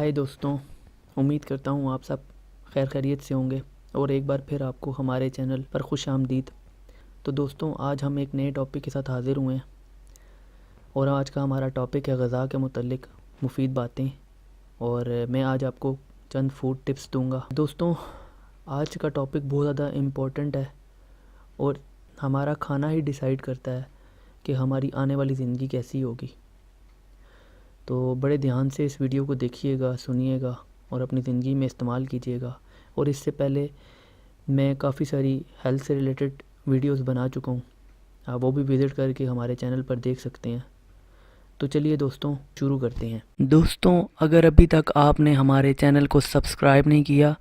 ہائے دوستوں، امید کرتا ہوں آپ سب خیر خیریت سے ہوں گے اور ایک بار پھر آپ کو ہمارے چینل پر خوش آمدید۔ تو دوستوں، آج ہم ایک نئے ٹاپک کے ساتھ حاضر ہوئے ہیں اور آج کا ہمارا ٹاپک ہے غذا کے متعلق مفید باتیں، اور میں آج آپ کو چند فوڈ ٹپس دوں گا۔ دوستوں، آج کا ٹاپک بہت زیادہ امپورٹنٹ ہے اور ہمارا کھانا ہی ڈیسائیڈ کرتا ہے کہ ہماری آنے والی زندگی کیسی ہوگی۔ تو بڑے دھیان سے اس ویڈیو کو دیکھیے گا، سنیے گا اور اپنی زندگی میں استعمال کیجیے گا۔ اور اس سے پہلے میں کافی ساری ہیلتھ سے ریلیٹڈ ویڈیوز بنا چکا ہوں، آپ وہ بھی وزٹ کر کے ہمارے چینل پر دیکھ سکتے ہیں۔ تو چلیے دوستوں، شروع کرتے ہیں۔ دوستوں، اگر ابھی تک آپ نے ہمارے چینل کو سبسکرائب نہیں کیا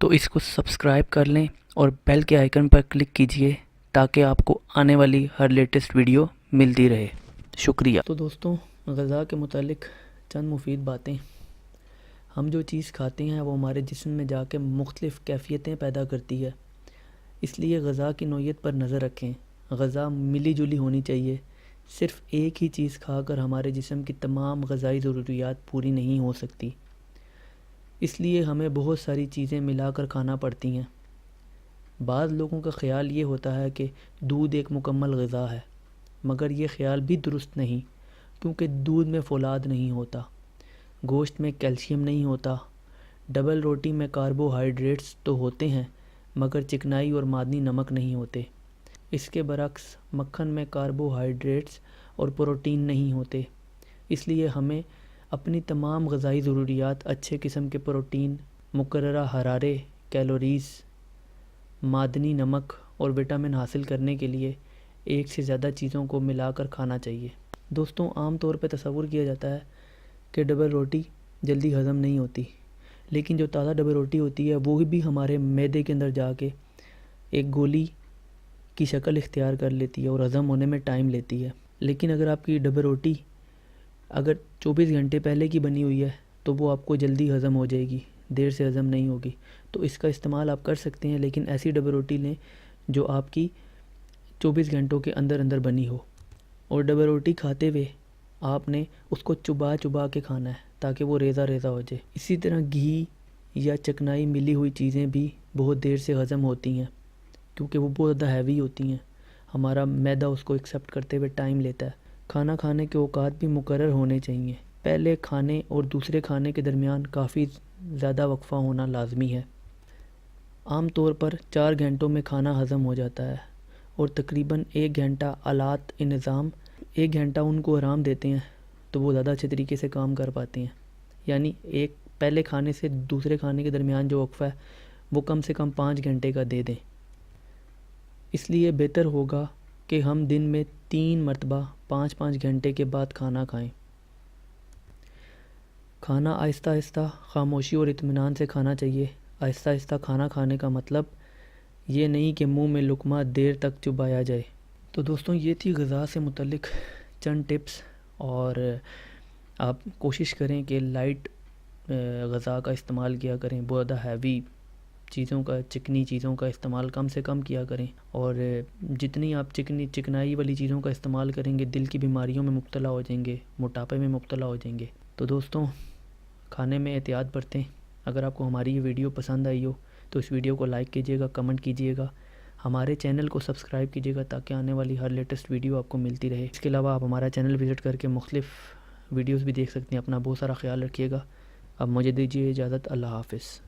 تو اس کو سبسکرائب کر لیں اور بیل کے آئیکن پر کلک کیجیے تاکہ آپ کو آنے والی ہر لیٹسٹ ویڈیو ملتی رہے۔ شکریہ۔ تو دوستوں، غذا کے متعلق چند مفید باتیں۔ ہم جو چیز کھاتے ہیں وہ ہمارے جسم میں جا کے مختلف کیفیتیں پیدا کرتی ہے، اس لیے غذا کی نوعیت پر نظر رکھیں۔ غذا ملی جلی ہونی چاہیے، صرف ایک ہی چیز کھا کر ہمارے جسم کی تمام غذائی ضروریات پوری نہیں ہو سکتی، اس لیے ہمیں بہت ساری چیزیں ملا کر کھانا پڑتی ہیں۔ بعض لوگوں کا خیال یہ ہوتا ہے کہ دودھ ایک مکمل غذا ہے، مگر یہ خیال بھی درست نہیں، کیونکہ دودھ میں فولاد نہیں ہوتا، گوشت میں کیلشیم نہیں ہوتا، ڈبل روٹی میں کاربوہائیڈریٹس تو ہوتے ہیں مگر چکنائی اور معدنی نمک نہیں ہوتے۔ اس کے برعکس مکھن میں کاربوہائیڈریٹس اور پروٹین نہیں ہوتے، اس لیے ہمیں اپنی تمام غذائی ضروریات اچھے قسم کے پروٹین، مقررہ حرارے، کیلوریز، معدنی نمک اور وٹامن حاصل کرنے کے لیے ایک سے زیادہ چیزوں کو ملا کر کھانا چاہیے۔ دوستوں، عام طور پہ تصور کیا جاتا ہے کہ ڈبل روٹی جلدی ہضم نہیں ہوتی، لیکن جو تازہ ڈبل روٹی ہوتی ہے وہ بھی ہمارے معدے کے اندر جا کے ایک گولی کی شکل اختیار کر لیتی ہے اور ہضم ہونے میں ٹائم لیتی ہے۔ لیکن اگر آپ کی ڈبل روٹی اگر 24 گھنٹے پہلے کی بنی ہوئی ہے تو وہ آپ کو جلدی ہضم ہو جائے گی، دیر سے ہضم نہیں ہوگی۔ تو اس کا استعمال آپ کر سکتے ہیں، لیکن ایسی ڈبل روٹی لیں جو آپ کی 24 گھنٹوں کے اندر اندر بنی ہو، اور ڈبل روٹی کھاتے ہوئے آپ نے اس کو چبا چبا کے کھانا ہے تاکہ وہ ریزہ ریزہ ہو جائے۔ اسی طرح گھی یا چکنائی ملی ہوئی چیزیں بھی بہت دیر سے ہضم ہوتی ہیں کیونکہ وہ بہت زیادہ ہیوی ہوتی ہیں، ہمارا معدہ اس کو ایکسیپٹ کرتے ہوئے ٹائم لیتا ہے۔ کھانا کھانے کے اوقات بھی مقرر ہونے چاہیے، پہلے کھانے اور دوسرے کھانے کے درمیان کافی زیادہ وقفہ ہونا لازمی ہے۔ عام طور پر 4 گھنٹوں میں کھانا ہضم ہو جاتا ہے اور تقریباً 1 گھنٹہ آلات نظام 1 گھنٹہ ان کو آرام دیتے ہیں تو وہ زیادہ اچھے طریقے سے کام کر پاتے ہیں۔ یعنی ایک پہلے کھانے سے دوسرے کھانے کے درمیان جو وقفہ ہے وہ کم سے کم 5 گھنٹے کا دے دیں۔ اس لیے بہتر ہوگا کہ ہم دن میں 3 مرتبہ 5 گھنٹے کے بعد کھانا کھائیں۔ کھانا آہستہ آہستہ، خاموشی اور اطمینان سے کھانا چاہیے۔ آہستہ آہستہ کھانا کھانے کا مطلب یہ نہیں کہ منہ میں لقمہ دیر تک چبایا جائے۔ تو دوستوں، یہ تھی غذا سے متعلق چند ٹپس، اور آپ کوشش کریں کہ لائٹ غذا کا استعمال کیا کریں، بہت زیادہ ہیوی چیزوں کا، چکنی چیزوں کا استعمال کم سے کم کیا کریں، اور جتنی آپ چکنائی والی چیزوں کا استعمال کریں گے دل کی بیماریوں میں مبتلا ہو جائیں گے، موٹاپے میں مبتلا ہو جائیں گے۔ تو دوستوں، کھانے میں احتیاط برتیں۔ اگر آپ کو ہماری یہ ویڈیو پسند آئی ہو تو اس ویڈیو کو لائک کیجیے گا، کمنٹ کیجیے گا، ہمارے چینل کو سبسکرائب کیجیے گا تاکہ آنے والی ہر لیٹسٹ ویڈیو آپ کو ملتی رہے۔ اس کے علاوہ آپ ہمارا چینل وزٹ کر کے مختلف ویڈیوز بھی دیکھ سکتے ہیں۔ اپنا بہت سارا خیال رکھیے گا۔ اب مجھے دیجیے اجازت، اللہ حافظ۔